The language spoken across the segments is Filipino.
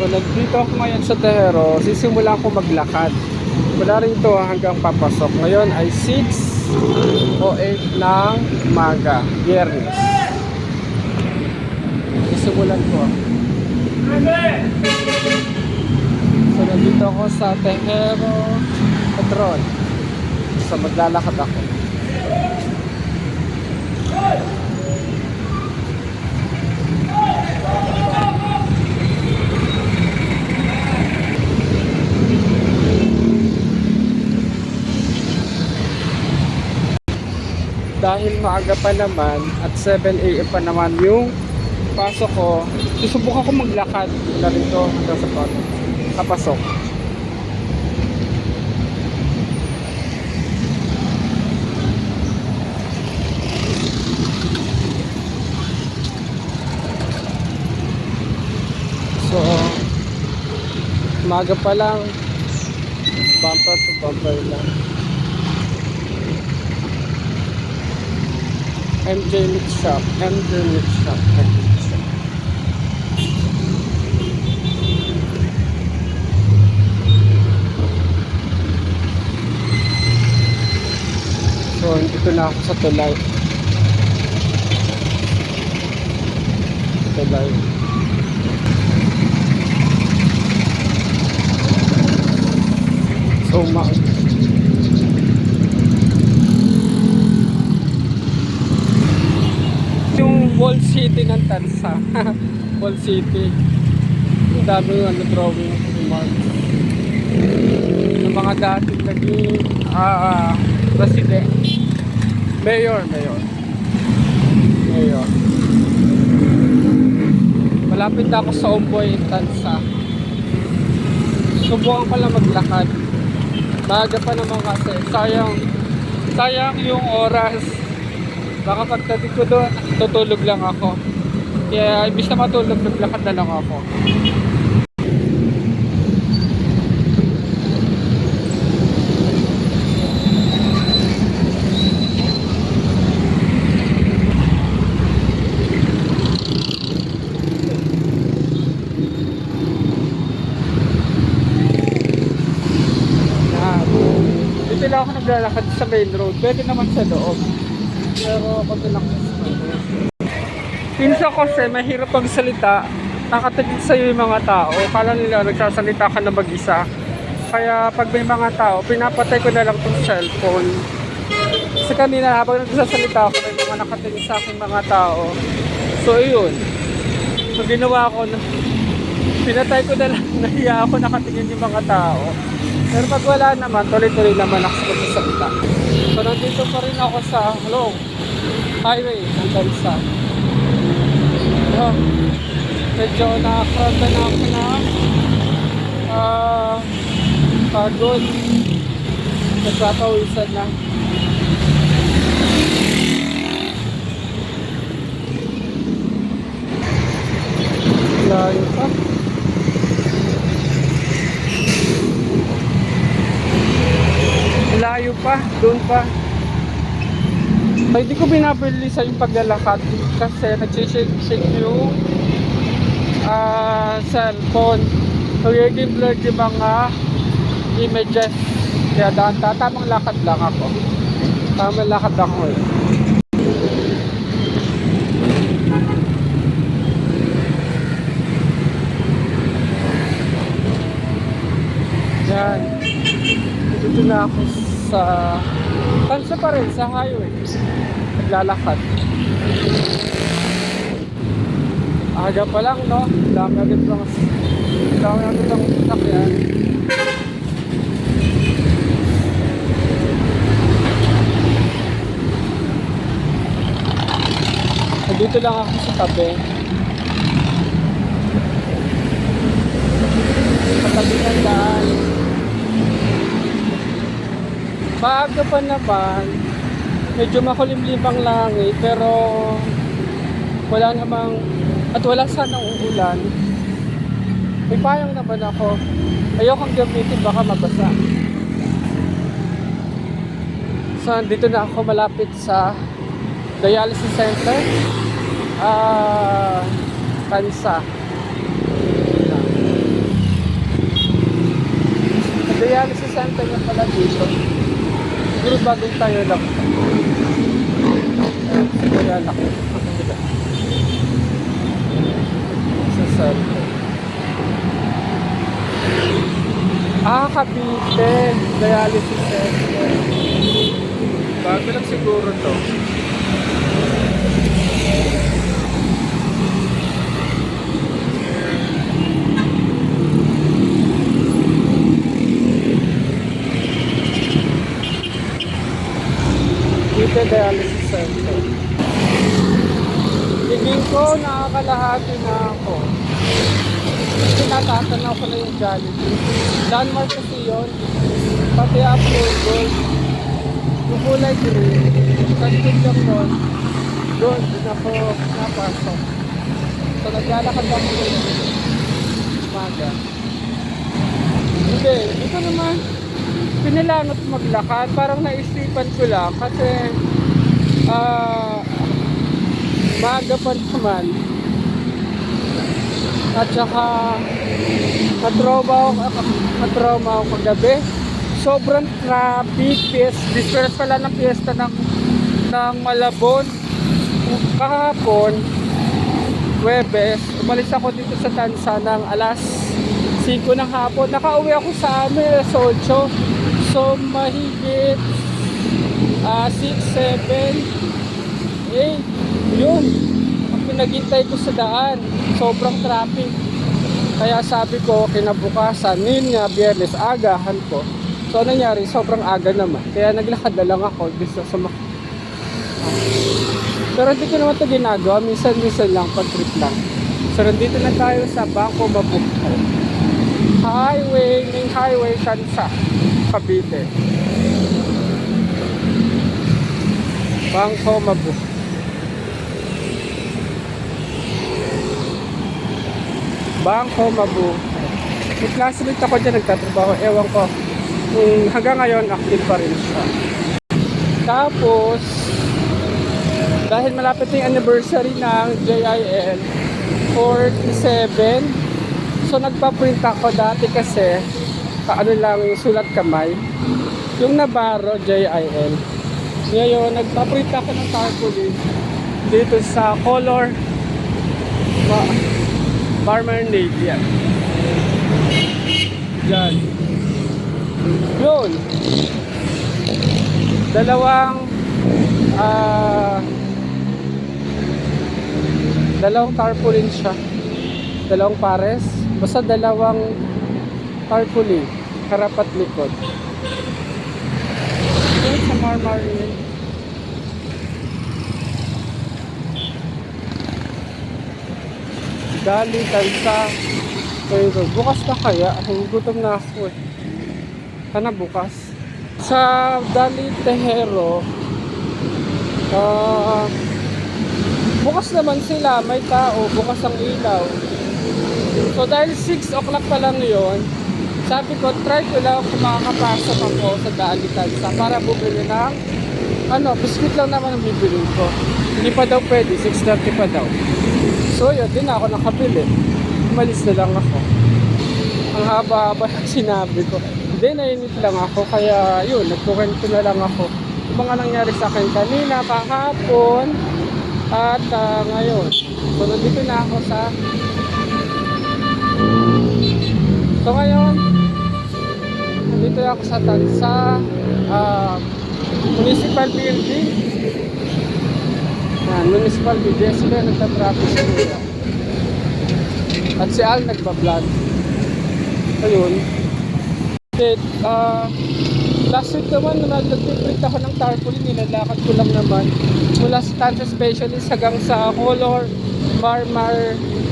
So nandito ako ngayon sa Tejero, sisimulan ko maglakad. Mula rito hanggang papasok. Ngayon ay 6:08 ng umaga, Biyernes. Sisimulan ko. So nandito ako sa Tejero Petron. So maglalakad ako. Dahil maaga pa naman at 7 AM pa naman yung pasok ko, susubukan ko maglakad na rito hanggang sa kapasok. So, maaga pa lang, bumper to bumper lang. MJ Meat Shop. So, dito na ako sa tulay. So, yung Wall City ng Tansa. Wall City. Ang dami yung drawing ng mga dating naging president. Mayor. Malapit na ako sa Omboy, Tansa. Subukan ko lang maglakad. Maaga pa naman kasi. Sayang yung oras. Baka pagdating ko doon, tutulog lang ako. Kaya imbis na matulog, naglakad na lang ako. Dito lang ako naglalakad sa main road. Pwede naman sa loob. Pero konti lang minsan kasi mahirap magsalita, nakatingin sa'yo yung mga tao, kala nila nagsasalita ka na mag-isa. Kaya pag may mga tao, pinapatay ko na lang itong cellphone. Kasi kanina habang nagsasalita ako, may mga nakatingin sa aking mga tao. So yun, so ginawa ko, pinatay ko na lang, nahiya ako nakatingin yung mga tao. Pero pag wala naman, tuloy-tuloy naman ako sa pagsasalita. So nandito pa rin ako sa highway ng Tansa. Medyo nakakaraga na ako na pagod. Nagpapawisan na. Layo pa. Layo pa, doon pa. Hindi ko binabilisan yung paglalakad kasi nag-shake yung cellphone. Nagiging blurred yung mga images. Kaya tamang lakad lang ako. Yan. Dito na ako sa Tansa pa rin, sa highway. Naglalakad. Aga pa lang, no? Dami agad lang sakyan. Dito lang ako sa tabi. Sa tabi ng daan. Maaga pa naman, medyo makulimlimang langit, pero wala namang, at wala sanang uulan. May payong naman ako. Ayokong gamitin, baka mabasa. So, dito na ako malapit sa dialysis center. Tansa. niya pala dito. Siguro bagong tayo lang. Kaya laki. Sa cellphone. Cavite. Dialysis center. Bago lang siguro to. Cavite Dialysis Center. Tingin ko nakakalahati na ako. Kasi natatanaw ko na yung Jollibee. Landmark kasi yun. Pati upload gold. Yung kulay green. Kasi lang doon. Doon ako napasok. So naglalakad ako doon. Umaga. Hindi. Ito naman. Pinilangot maglakad. Parang naisipan ko lang. Kasi maaga pa naman. At saka matrauma ako kagabi. Sobrang traffic. Disperas pala ng piyesta ng Malabon. Kahapon, Huwebes, umalis ako dito sa Tansa ng alas 5 ng hapon. Nakauwi ako sa amin alas 8. So mahigit 6, 7, 8. Yun ang pinaghintay ko sa daan. Sobrang traffic. Kaya sabi ko kinabukasan, yun nga Biyernes, agahan ko. So nangyari, sobrang aga naman. Kaya naglakad na lang ako dito sa pero hindi ko naman ito ginagawa. Minsan lang, pag-trip lang. So nandito na tayo sa Bangko Mabu main highway Tansa, Cavite. Bangko Mabu. Bangko Mabu. May classmate ako dyan nagtatrabaho. Ewan ko. Hanggang ngayon active pa rin siya. Tapos dahil malapit na yung anniversary ng JIL 47. So nagpa-print ako dati kasi ano lang yung sulat kamay. Yung Navarro JIL. Ngayon nagpa-print ako ng tarpaulin dito sa color Marmalade yan. Yan. Yun. Dalawang tarpaulin siya. Dalawang pares. Basta dalawang tarpaulin. Harap at likod. Yan sa Marmalade. Dali, Tansa. Pero bukas na kaya. Gutom na ako eh. Sana bukas. Sa Dali Tejero, bukas naman sila, may tao, bukas ang ilaw. So dahil 6 o'clock pa lang yun, sabi ko, try ko lang kung makakapasok ako sa Dali Tansa para bumili ng biscuit lang naman ang bibili ko. Hindi pa daw pwede, 6:30 pa daw. So yun, din ako nakabili. Umalis na lang ako. Ang haba-haba ng sinabi ko. Hindi, nainit lang ako. Kaya yun, nagkukwento na lang ako. Yung mga nangyari sa akin kanina, kahapon, at ngayon. So nandito na ako So ngayon, nandito na ako sa Tansa Municipal Building. Yan, Municipal Building. Sila nagtatraffic sila. At si Al nagbablog. Ayun. Last week naman nag-print ako ng tarpaulin, nilalakad ko lang naman mula sa Tansa Specialist hanggang sa Color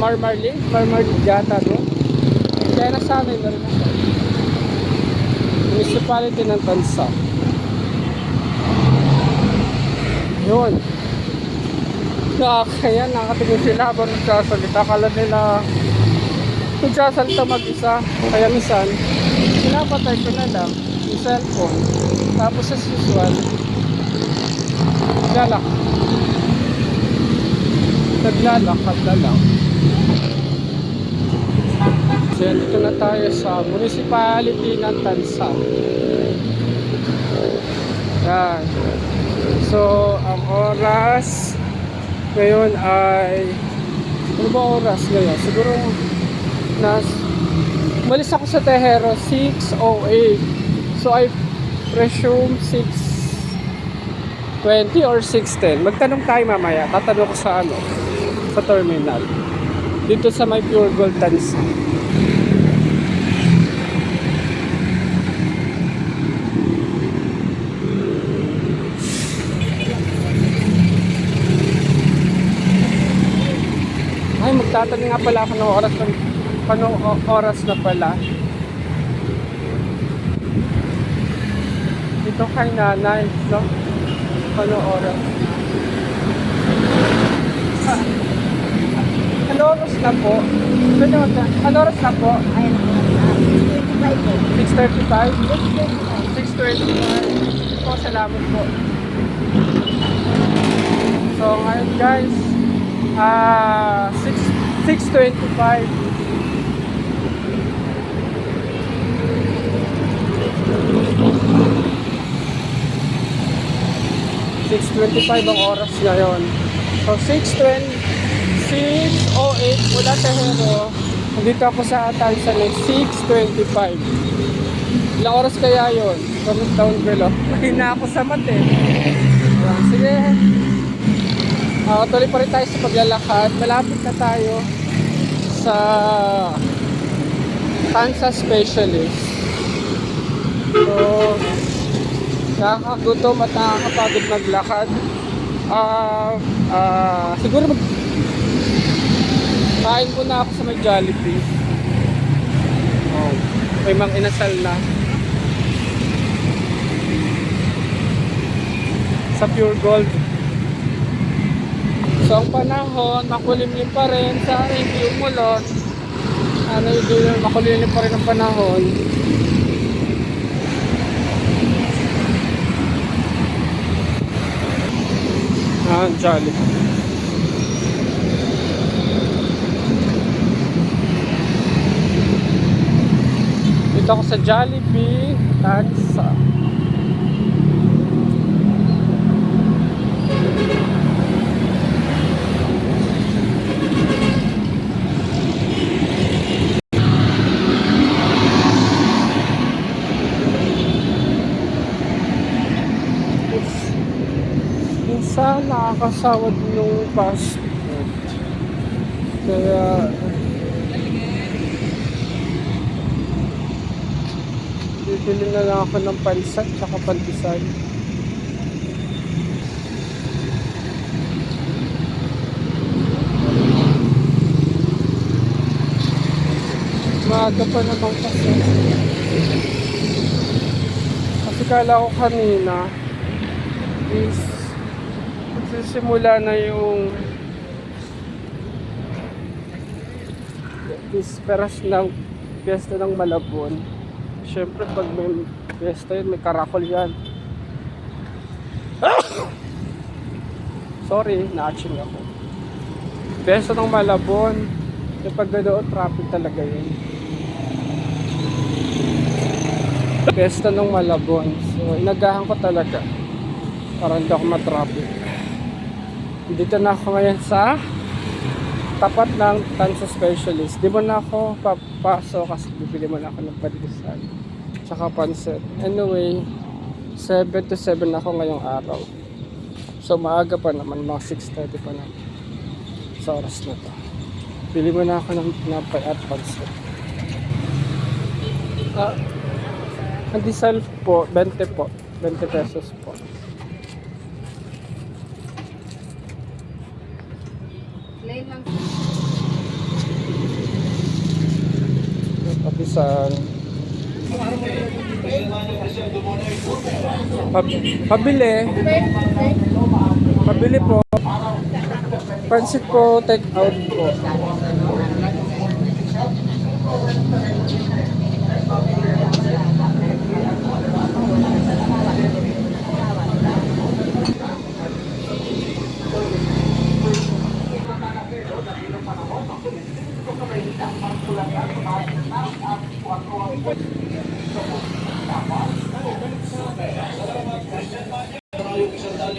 Marmalade yata, no? Kaya nasanay na rin ako. Municipality ng Tansa. Yun. Kaya nakatingin sila habang nagsasalita. Akala nila nagsasalita mag-isa. Kaya minsan pinapatay ko na lang yung cellphone. Tapos as usual, naglalakad na lang. So yan, dito na tayo sa municipality ng Tansa. Yan. So, ang oras ngayon ay, ano ba oras ngayon? Siguro umalis ako sa Tejero 6:08. So I presume 6:20 or 6:10. Magtanong tayo mamaya. Tatanong ko sa sa terminal. Dito sa may Pure Gold Tansa. Ay, magtatanong nga pala ako ng oras oras na pala. Dito kay nanay, no? Ano oras? Ano oras na po? Ano oras na po? 6:35? 6:25. Po, salamat po. So ngayon guys, 6:25. ang oras ngayon. So 6:08 mula Tejero. Nandito ako sa Tansa ng 6:25. Ilang oras kaya yun? Comment down below. Mahina ako sa mat eh. Sige. Tuloy pa rin tayo sa paglalakad. Malapit na tayo sa Tansa Specialist. So, nakakagutom at nakakapagod maglakad. Siguro kain ko na ako sa may Jollibee. May mang inasal na sa Pure Gold. So ang panahon, makulimlim pa rin sa hindi umulot. Makulimlim pa rin ang panahon. Jollibee. Dito ako sa Jollibee, Tansa. Minsan nakakasawad nung passport. Kaya bibili na lang ako ng pansat tsaka pantisan. Maaga pa naman kasi. Kasi kala ko kanina is magsisimula na yung disperas ng piyesta ng Malabon. Siyempre pag may piyesta yun, may karakol yan. Sorry, na-aching ako. Piyesta ng Malabon, yung pag doon, traffic talaga yun. Piyesta ng Malabon. So, inagahan ko talaga para hindi ako matraffic. Dito na ako ngayon sa tapat ng Tansa Specialist. Di mo na ako papasok kasi bibili mo na ako ng pandesal tsaka pansit. Anyway, 7 to 7 ako ngayong araw. So maaga pa naman, mga 6:30 pa naman sa oras na to. Bili mo na ako ng tinapay at pansit. Ang diesel po, 20 po. 20 pesos po. Papisan. Pabili. Pabili po. Pansit po, take out po. Yung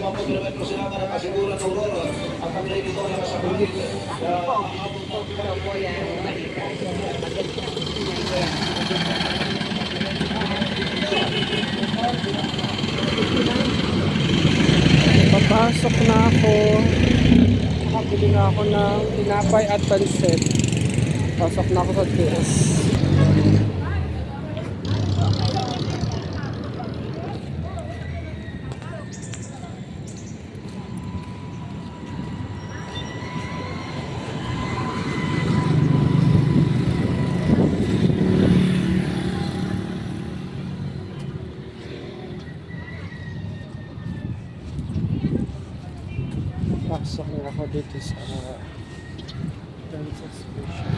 150 kilometro sila na nakasiguran ng Aurora at ang lady ito na nasa Brazil. Papasok na ako. Nakabili na ako ng tinapay at pansit. Pasok na ako sa TS. Pasok na ako dito sa Kansas Station.